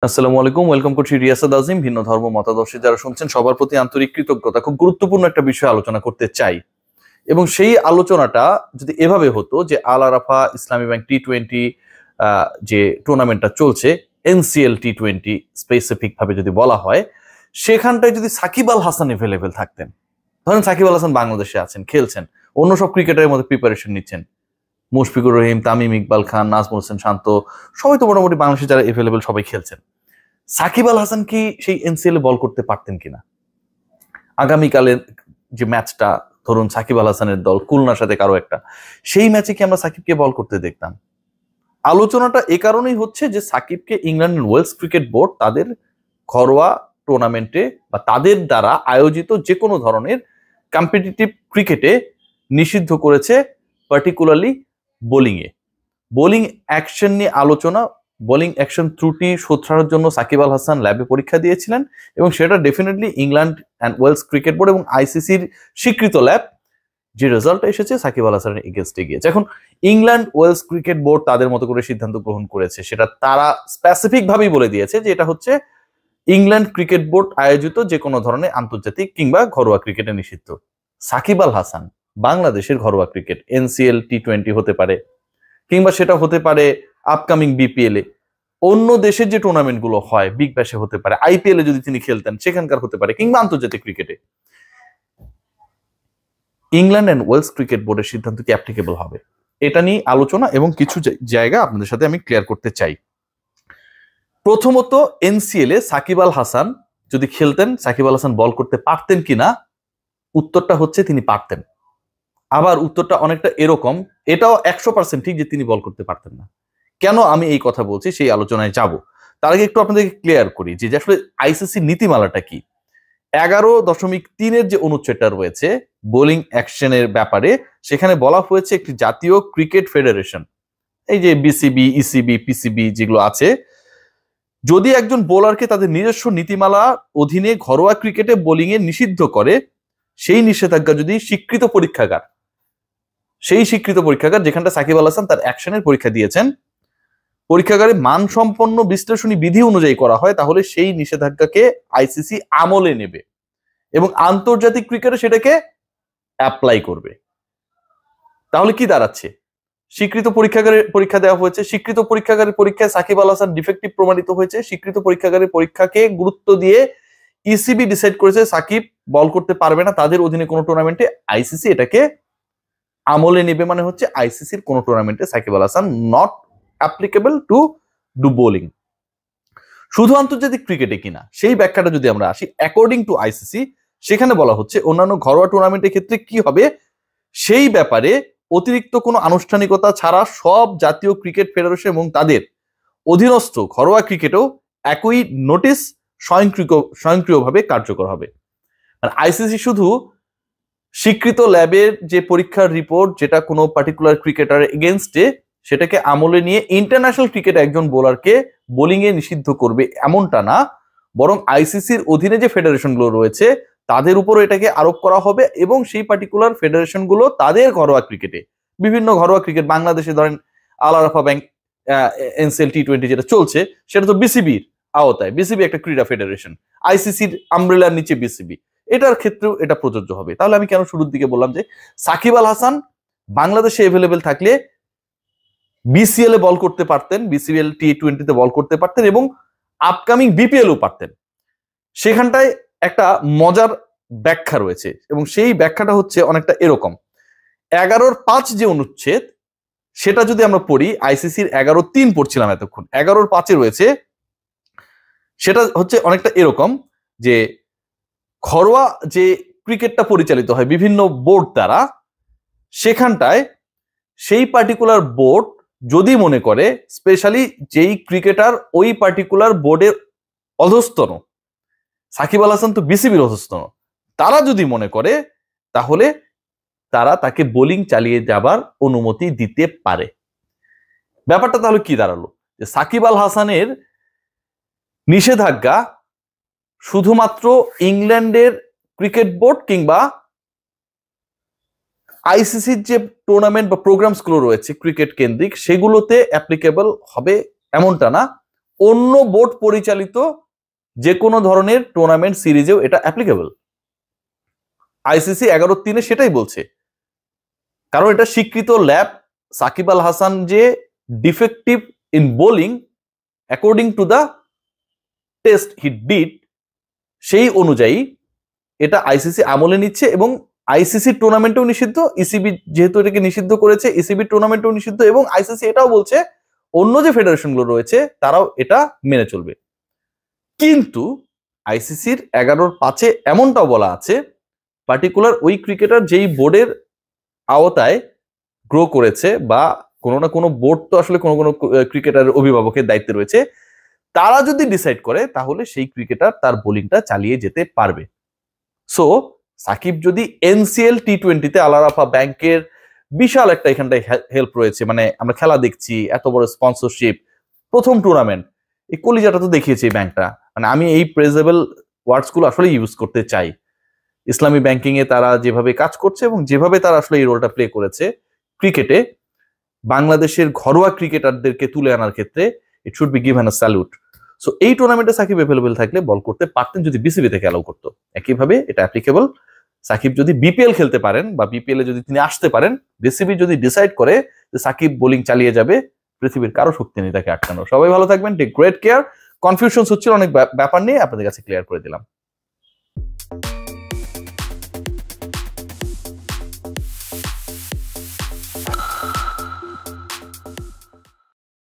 আসসালামু আলাইকুম, ওয়েলকাম করছি রিয়াসাদ আজিম। ভিন্ন ধর্ম মতাদর্শী যারা শুনছেন সবার প্রতি আন্তরিক কৃতজ্ঞতা। খুব গুরুত্বপূর্ণ একটা বিষয় আলোচনা করতে চাই, এবং সেই আলোচনাটা যদি এভাবে হতো যে আল আরাফা ইসলামী ব্যাংক টি-20 যে টুর্নামেন্টটা চলছে, এনসিএল টি-20 স্পেসিফিক ভাবে যদি বলা হয়, সেখানটায় যদি সাকিব আল হাসান এভেলেবেল থাকতেন। ধরেন সাকিব আল হাসান বাংলাদেশে আছেন, খেলছেন, অন্য সব ক্রিকেটারের মধ্যে প্রিপারেশন নিচ্ছেন, মুশফিকুর রহিম, তামিম ইকবাল খান, নাজমুল হোসেন শান্ত, সবাই তো মোটামুটি বাংলাদেশে যারা এভেলেবেল সবাই খেলছেন। সাকিব আল হাসান কি সেই এনসিএল এ বল করতে পারতেন কিনা? আগামীকালের যে ম্যাচটা, ধরুন সাকিব আল হাসানের দল খুলনার সাথে কারো একটা, সেই ম্যাচে কি আমরা সাকিবকে বল করতে দেখতাম? আলোচনাটা এ কারণেই হচ্ছে যে সাকিবকে ইংল্যান্ড ওয়েলস ক্রিকেট বোর্ড তাদের ঘরোয়া টুর্নামেন্টে বা তাদের দ্বারা আয়োজিত যে কোনো ধরনের কম্পিটিটিভ ক্রিকেটে নিষিদ্ধ করেছে, পার্টিকুলারলি বোলিংয়ে। বোলিং অ্যাকশন নিয়ে আলোচনা, বোলিং অ্যাকশন ত্রুটি শোধরানোর জন্য সাকিব আল হাসান ল্যাবে পরীক্ষা দিয়েছিলেন, এবং সেটা definitely England and Wales cricket board এবং আইসিসির স্বীকৃত ল্যাব, যে রেজাল্ট এসেছে সাকিব আল হাসানের এগেনস্টে গিয়েছে। এখন ইংল্যান্ড ওয়েলস ক্রিকেট বোর্ড তাদের মতো করে সিদ্ধান্ত গ্রহণ করেছে, সেটা তারা স্পেসিফিক ভাবেই বলে দিয়েছে যে এটা হচ্ছে ইংল্যান্ড ক্রিকেট বোর্ড আয়োজিত যে কোনো ধরনের আন্তর্জাতিক কিংবা ঘরোয়া ক্রিকেটে নিষিদ্ধ। সাকিব আল হাসান বাংলাদেশের ঘরোয়া ক্রিকেট এনসিএল টি-20 হতে পারে, কিংবা সেটা হতে পারে আপকামিং বিপিএল এ, অন্য দেশের যে টুর্নামেন্ট গুলো হয়, বিগ ব্যাশে হতে পারে, আইপিএল এ যদি তিনি খেলতেন সেখানকার হতে পারে, কিংবা আন্তর্জাতিক ক্রিকেটে, ইংল্যান্ড এন্ড ওয়েলস ক্রিকেট বোর্ডের সিদ্ধান্ত কি অ্যাপ্লিকেবল হবে? এটা নিয়ে আলোচনা এবং কিছু জায়গা আপনাদের সাথে আমি ক্লিয়ার করতে চাই। প্রথমত, এনসিএল এ সাকিব আল হাসান যদি খেলতেন, সাকিব আল হাসান বল করতে পারতেন কিনা? উত্তরটা হচ্ছে তিনি পারতেন। আবার উত্তরটা অনেকটা এরকম, এটাও 100% ঠিক যে তিনি বল করতে পারতেন না। কেন আমি এই কথা বলছি, সেই আলোচনায় যাব। তার আগে একটু আপনাদেরকে ক্লিয়ার করি যে আসলে আইসিসি নীতিমালাটা কি। 11.3 যে অনুচ্ছেদটা রয়েছে বোলিং অ্যাকশনের ব্যাপারে, সেখানে বলা হয়েছে একটি জাতীয় ক্রিকেট ফেডারেশন, এই যে বিসিবি, ইসিবি, পিসিবি যেগুলো আছে, যদি একজন বোলারকে তাদের নিজস্ব নীতিমালা অধীনে ঘরোয়া ক্রিকেটে বোলিং এ নিষিদ্ধ করে, সেই নিষেধাজ্ঞা যদি স্বীকৃত পরীক্ষাগার, সেই স্বীকৃত পরীক্ষাগার যেখানটা সাকিব আল হাসান তার অ্যাকশনের পরীক্ষা দিয়েছেন, পরীক্ষাগারে মানসম্পন্ন বিশ্লেষণী বিধি অনুযায়ী করা হয়, তাহলে সেই নিষেধাজ্ঞাকে আইসিসি আমলে নেবে এবং আন্তর্জাতিক ক্রিকেটে সেটাকে অ্যাপ্লাই করবে। তাহলে কি দাঁড়াচ্ছে? স্বীকৃত পরীক্ষাগারে পরীক্ষা দেওয়া হয়েছে, স্বীকৃত পরীক্ষাগারের পরীক্ষায় সাকিব আল হাসান ডিফেক্টিভ প্রমাণিত হয়েছে, স্বীকৃত পরীক্ষাগারের পরীক্ষাকে গুরুত্ব দিয়ে ইসিবি ডিসাইড করেছে সাকিব বল করতে পারবে না তাদের অধীনে কোনো টুর্নামেন্টে, আইসিসি এটাকে আমলে নেবে। মানে হচ্ছে আইসিসির কোনো টুর্নামেন্টে Shakib Al Hasan not applicable to do bowling. শুধু আন্তর্জাতিক ক্রিকেটে কিনা, সেই ব্যাখ্যাটা যদি আমরা আসি, অ্যাকর্ডিং টু আইসিসি, সেখানে বলা হচ্ছে অন্যান্য ঘরোয়া টুর্নামেন্টের ক্ষেত্রে কি হবে সেই ব্যাপারে অতিরিক্ত কোনো আনুষ্ঠানিকতা ছাড়া সব জাতীয় ক্রিকেট ফেডারেশন এবং তাদের অধীনস্থ ঘরোয়া ক্রিকেটেও একই নোটিশ স্বয়ংক্রিয়ভাবে কার্যকর হবে। আর আইসিসি শুধু স্বীকৃত ল্যাবের যে পরীক্ষার রিপোর্ট, যেটা কোনো পার্টিকুলার ক্রিকেটার এগেনস্টে, সেটাকে আমলে নিয়ে ইন্টারন্যাশনাল ক্রিকেটে একজন বোলারকে বোলিং এ নিষিদ্ধ করবে এমনটা না, বরং আইসিসির অধীনে যে ফেডারেশন গুলো রয়েছে তাদের উপরও এটাকে আরোপ করা হবে, এবং সেই পার্টিকুলার ফেডারেশন গুলো তাদের ঘরোয়া ক্রিকেটে, বিভিন্ন ঘরোয়া ক্রিকেট, বাংলাদেশে ধরেন আল আরাফা ব্যাংক এনসিএল টি-20 যেটা চলছে, সেটা তো বিসিবির আওতায়, বিসিবি একটা ক্রীড়া ফেডারেশন, আইসিসির আমব্রেলার নিচে বিসিবি, এটার ক্ষেত্রেও এটা প্রযোজ্য হবে। তাহলে আমি কেন শুরুর দিকে বললাম যে সাকিব আল হাসান বাংলাদেশে এভেলেবেল থাকলে বিসিএল এ বল করতে পারতেন, বিসিএল টি-20 তে বল করতে পারতেন, এবং আপকামিং বিপিএল ও পারতেন। সেখানটায় একটা মজার ব্যাখ্যা রয়েছে, এবং সেই ব্যাখ্যাটা হচ্ছে অনেকটা এরকম। 11.5 যে অনুচ্ছেদ, সেটা যদি আমরা পড়ি, আইসিসির 11.3 পড়ছিলাম এতক্ষণ, 11.5 রয়েছে, সেটা হচ্ছে অনেকটা এরকম যে ঘরোয়া যে ক্রিকেটটা পরিচালিত হয় বিভিন্ন বোর্ড দ্বারা, সেখানটায় সেই পার্টিকুলার বোর্ড যদি মনে করে, স্পেশালি যেই ক্রিকেটার ওই পার্টিকুলার বোর্ডের অধস্তন, সাকিব আল হাসান তো বিসিবির অধস্তন, তারা যদি মনে করে, তাহলে তারা তাকে বোলিং চালিয়ে যাবার অনুমতি দিতে পারে। ব্যাপারটা তাহলে কি দাঁড়ালো, যে সাকিব আল হাসানের নিষেধাজ্ঞা শুধুমাত্র ইংল্যান্ডের ক্রিকেট বোর্ড কিংবা আইসিসির যে টুর্নামেন্ট বা প্রোগ্রামস গুলো রয়েছে ক্রিকেট কেন্দ্রিক, সেগুলোতে অ্যাপ্লিকেবল হবে এমনটা না, অন্য বোর্ড পরিচালিত যে কোনো ধরনের টুর্নামেন্ট সিরিজেও এটা অ্যাপ্লিকেবল। আইসিসি 11-3 সেটাই বলছে, কারণ এটা স্বীকৃত ল্যাব। সাকিব আল হাসান যে defective in bowling according to the test he did, সেই অনুযায়ী এটা আইসিসি আমলে নিচ্ছে এবং আইসিসি টুর্নামেন্টেও নিষিদ্ধ, ইসিবি যেহেতু এটাকে নিষিদ্ধ করেছে, ইসিবি টুর্নামেন্টেও নিষিদ্ধ, এবং আইসিসি এটাও বলছে অন্য যে ফেডারেশনগুলো রয়েছে তারাও এটা মেনে চলবে। কিন্তু আইসিসির 11-5 এমনটাও বলা আছে, পার্টিকুলার ওই ক্রিকেটার যেই বোর্ডের আওতায় গ্রো করেছে, বা কোনো না কোনো বোর্ড তো আসলে কোনো কোনো ক্রিকেটারের অভিভাবকের দায়িত্বে রয়েছে, তারা যদি ডিসাইড করে তাহলে সেই ক্রিকেটার তার বোলিংটা চালিয়ে যেতে পারবে। সো সাকিব যদি এনসিএল টি20তে আলারাফা ব্যাংকের বিশাল একটা এখানটায় হেল্প রয়েছে, মানে আমরা খেলা দেখছি, এত বড় স্পন্সরশিপ, প্রথম টুর্নামেন্ট, এই কলিজাটা তো দেখিয়েছে এই ব্যাংকটা। মানে আমি এই প্রেজেবল ওয়ার্ডস গুলো আসলে ইউজ করতে চাই। ইসলামী ব্যাংকিং এ তারা যেভাবে কাজ করছে এবং যেভাবে তারা আসলে এই রোলটা প্লে করেছে ক্রিকেটে বাংলাদেশের ঘরোয়া ক্রিকেটারদেরকে তুলে আনার ক্ষেত্রে, it should be given a salute. So এই টুর্নামেন্টে সাকিব অ্যাভেলেবল থাকলে বল করতে পারতেন যদি বিসিবি থেকে অ্যালাউ করতো। একইভাবে এটা অ্যাপ্লিকেবল, সাকিব যদি বিপিএল খেলতে পারেন বা বিপিএল এ যদি তিনি আসতে পারেন, বিসিবি যদি ডিসাইড করে যে সাকিব বোলিং চালিয়ে যাবে, পৃথিবীর কারো শক্তি নেই তাকে আটকানো। সবাই ভালো থাকবেন, টেক গ্রেট কেয়ার। কনফিউশন হচ্ছিল অনেক ব্যাপার নিয়ে, আপনাদের কাছে ক্লিয়ার করে দিলাম।